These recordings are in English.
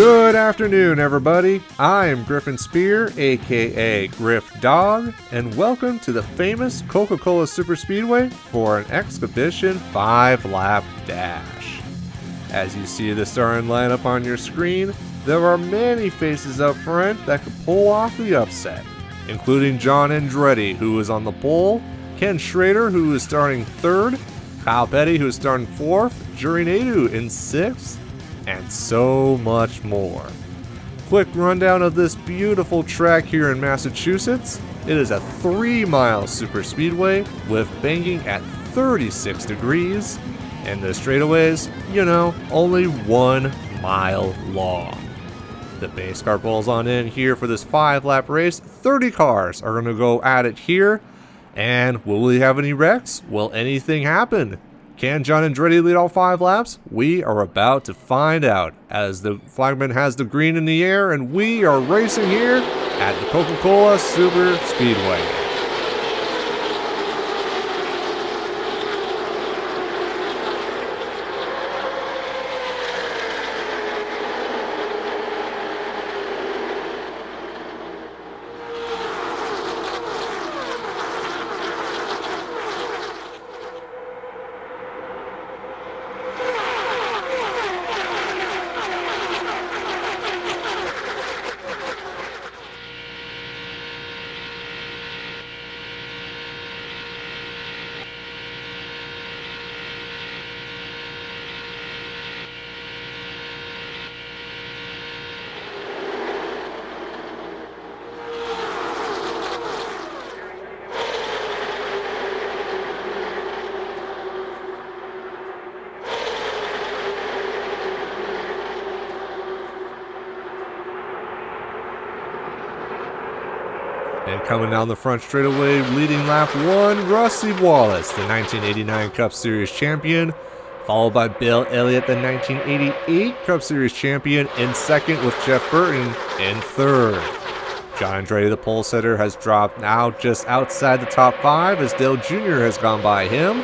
Good afternoon, everybody. I am Griffin Spear, aka Griff Dog, and welcome to the famous Coca Cola Superspeedway for an Expedition 5-lap dash. As you see the starting lineup on your screen, there are many faces up front that could pull off the upset, including John Andretti, who is on the pole, Ken Schrader, who is starting third, Kyle Petty, who is starting fourth, Juri Naidoo in sixth, and so much more. Quick rundown of this beautiful track here in Massachusetts. It is a 3-mile superspeedway with banking at 36 degrees, and the straightaways, only 1 mile long. The base car pulls on in here for this 5-lap race. 30 cars are going to go at it here, and will we have any wrecks? Will anything happen? Can John Andretti lead all 5 laps? We are about to find out as the flagman has the green in the air and we are racing here at the Coca Cola Superspeedway. And coming down the front straightaway, leading lap 1, Rusty Wallace, the 1989 Cup Series champion, followed by Bill Elliott, the 1988 Cup Series champion, in second with Jeff Burton in third. John Andretti, the pole sitter, has dropped now just outside the top 5 as Dale Jr. has gone by him.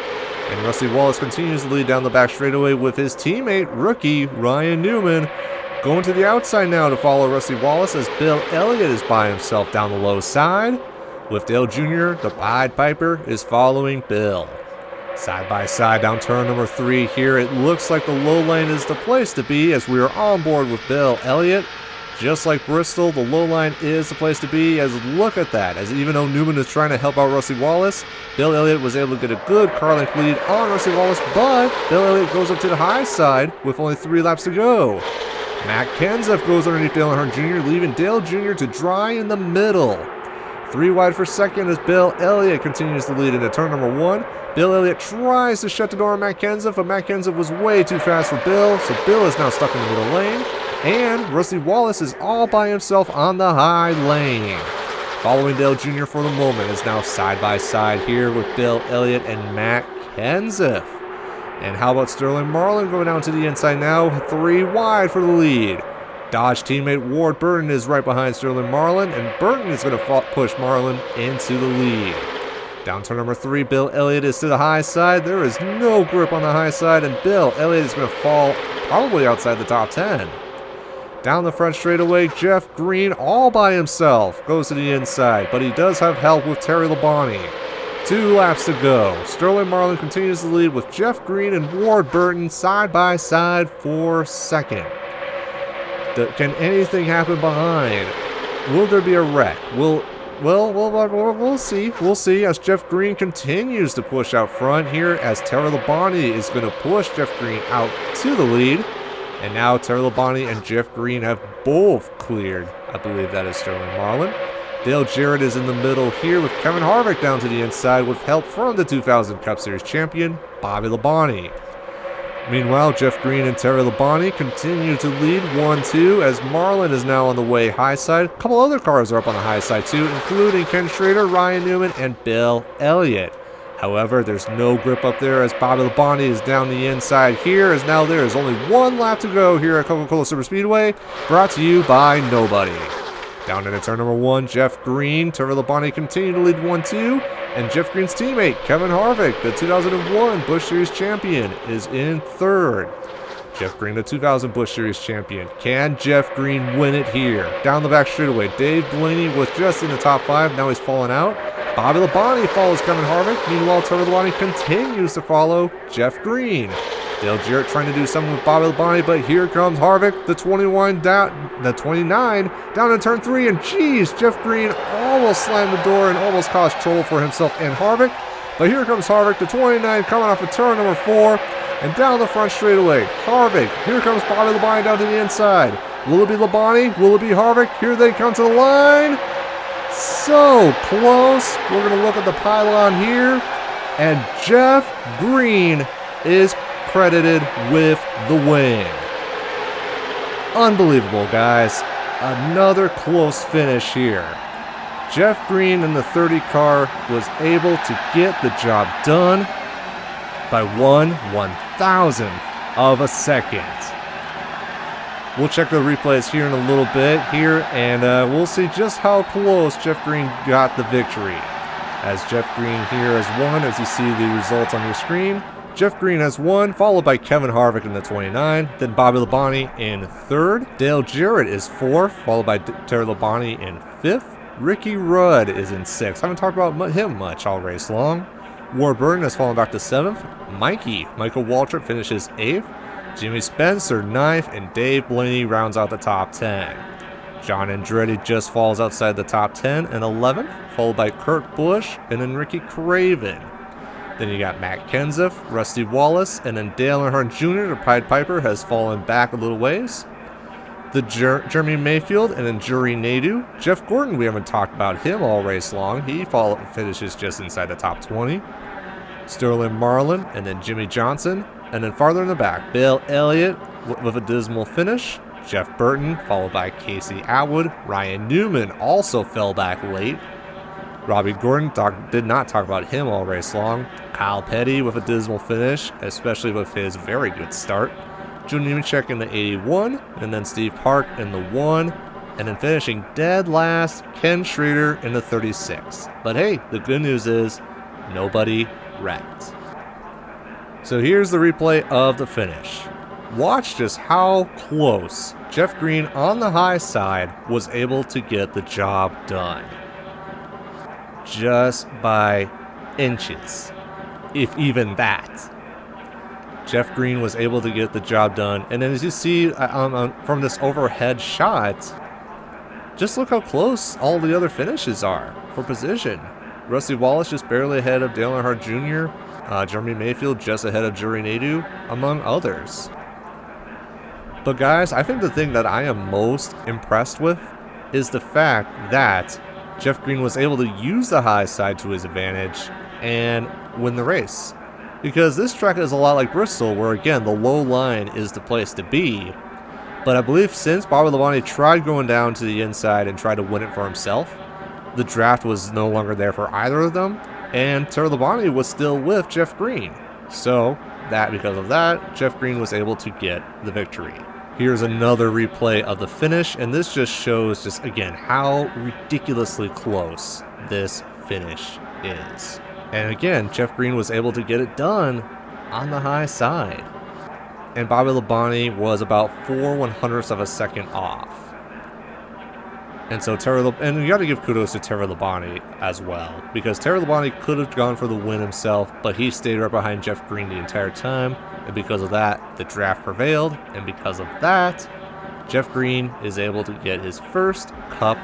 And Rusty Wallace continues to lead down the back straightaway with his teammate, rookie Ryan Newman, going to the outside now to follow Rusty Wallace as Bill Elliott is by himself down the low side. With Dale Jr., the Pied Piper, is following Bill. Side by side down turn number 3 here, it looks like the low lane is the place to be as we are on board with Bill Elliott. Just like Bristol, the low line is the place to be as look at that, as even though Newman is trying to help out Rusty Wallace, Bill Elliott was able to get a good car length lead on Rusty Wallace, but Bill Elliott goes up to the high side with only 3 laps to go. Matt Kenseth goes underneath Dale Earnhardt Jr., leaving Dale Jr. to dry in the middle. 3 wide for second as Bill Elliott continues to lead into turn number 1. Bill Elliott tries to shut the door on Matt Kenseth, but Matt Kenseth was way too fast for Bill, so Bill is now stuck in the middle lane. And Rusty Wallace is all by himself on the high lane. Following Dale Jr. for the moment is now side by side here with Bill Elliott and Matt Kenseth. And how about Sterling Marlin going down to the inside now, 3 wide for the lead. Dodge teammate Ward Burton is right behind Sterling Marlin, and Burton is going to push Marlin into the lead. Down turn number 3, Bill Elliott is to the high side. There is no grip on the high side, and Bill Elliott is going to fall probably outside the top 10. Down the front straightaway, Jeff Green all by himself goes to the inside, but he does have help with Terry Labonte. 2 laps to go. Sterling Marlin continues to lead with Jeff Green and Ward Burton side by side for second. Can anything happen behind? Will there be a wreck? We'll see. We'll see as Jeff Green continues to push out front here as Terry Labonte is going to push Jeff Green out to the lead. And now Terry Labonte and Jeff Green have both cleared. I believe that is Sterling Marlin. Dale Jarrett is in the middle here with Kevin Harvick down to the inside with help from the 2000 Cup Series champion, Bobby Labonte. Meanwhile, Jeff Green and Terry Labonte continue to lead 1-2 as Marlin is now on the way high side. A couple other cars are up on the high side too, including Ken Schrader, Ryan Newman, and Bill Elliott. However, there's no grip up there as Bobby Labonte is down the inside here, as now there is only 1 lap to go here at Coca Cola Superspeedway, brought to you by nobody. Down into turn number 1, Jeff Green, Terry Labonte continue to lead 1-2, and Jeff Green's teammate, Kevin Harvick, the 2001 Busch Series champion, is in third. Jeff Green, the 2000 Busch Series champion. Can Jeff Green win it here? Down the back straightaway, Dave Blaney was just in the top 5. Now he's fallen out. Bobby Labonte follows Kevin Harvick. Meanwhile, Trevor Labonte continues to follow Jeff Green. Dale Jarrett trying to do something with Bobby Labonte, but here comes Harvick, the 29 down in turn 3, and geez, Jeff Green almost slammed the door and almost caused trouble for himself and Harvick. But here comes Harvick, the 29, coming off of turn number 4, and down the front straightaway. Harvick, here comes Bobby Labonte down to the inside. Will it be Labonte? Will it be Harvick? Here they come to the line. So close. We're going to look at the pylon here, and Jeff Green is credited with the win. Unbelievable, guys. Another close finish here. Jeff Green in the 30 car was able to get the job done by 1/1000th of a second. We'll check the replays here in a little bit here, and we'll see just how close Jeff Green got the victory. As Jeff Green here has won, as you see the results on your screen. Jeff Green has won, followed by Kevin Harvick in the 29, then Bobby Labonte in 3rd. Dale Jarrett is 4th, followed by Terry Labonte in 5th. Ricky Rudd is in 6th. Haven't talked about him much all race long. Warburton has fallen back to 7th. Michael Waltrip finishes 8th. Jimmy Spencer 9th, and Dave Blaney rounds out the top 10. John Andretti just falls outside the top 10 and 11th, followed by Kurt Busch and then Ricky Craven. Then you got Matt Kenseth, Rusty Wallace, and then Dale Earnhardt Jr., the Pied Piper, has fallen back a little ways. The Jeremy Mayfield and then Juri Naidoo. Jeff Gordon, we haven't talked about him all race long. He finishes just inside the top 20. Sterling Marlin and then Jimmy Johnson. And then farther in the back, Bill Elliott with a dismal finish. Jeff Burton, followed by Casey Atwood. Ryan Newman also fell back late. Robbie Gordon did not talk about him all race long. Kyle Petty with a dismal finish, especially with his very good start. Joe Nemechek in the 81, and then Steve Park in the 1, and then finishing dead last, Ken Schrader in the 36. But hey, the good news is nobody wrecked. So here's the replay of the finish. Watch just how close Jeff Green on the high side was able to get the job done. Just by inches, if even that. Jeff Green was able to get the job done. And then as you see from this overhead shot, just look how close all the other finishes are for position. Rusty Wallace just barely ahead of Dale Earnhardt Jr., Jeremy Mayfield just ahead of Juri Naidoo, among others. But guys, I think the thing that I am most impressed with is the fact that Jeff Green was able to use the high side to his advantage and win the race. Because this track is a lot like Bristol, where again, the low line is the place to be. But I believe since Bobby Labonte tried going down to the inside and tried to win it for himself, the draft was no longer there for either of them, and Terry Labonte was still with Jeff Green. So, because of that, Jeff Green was able to get the victory. Here's another replay of the finish, and this just shows again how ridiculously close this finish is. And again, Jeff Green was able to get it done on the high side. And Bobby Labonte was about 4/100ths of a second off. And so and you got to give kudos to Terry Labonte as well, because Terry Labonte could have gone for the win himself, but he stayed right behind Jeff Green the entire time. And because of that, the draft prevailed. And because of that, Jeff Green is able to get his first Cup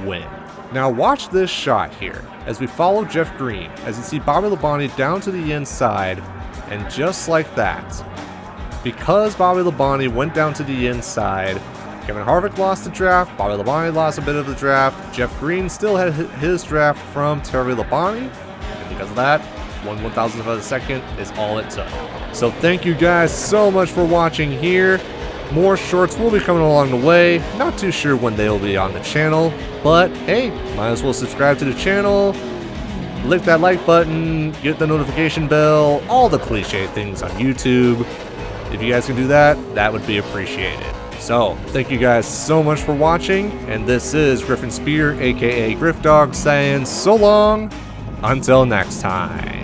win. Now watch this shot here as we follow Jeff Green, as you see Bobby Labonte down to the inside, and just like that, because Bobby Labonte went down to the inside, Kevin Harvick lost the draft, Bobby Labonte lost a bit of the draft, Jeff Green still had his draft from Terry Labonte, and because of that, 1/1000th of a second is all it took. So thank you guys so much for watching here. More shorts will be coming along the way. Not too sure when they'll be on the channel, but hey, might as well subscribe to the channel, click that like button, get the notification bell, all the cliche things on YouTube. If you guys can do that, that would be appreciated. So, thank you guys so much for watching, and this is Griffin Spear, aka Griff Dog, saying so long, until next time.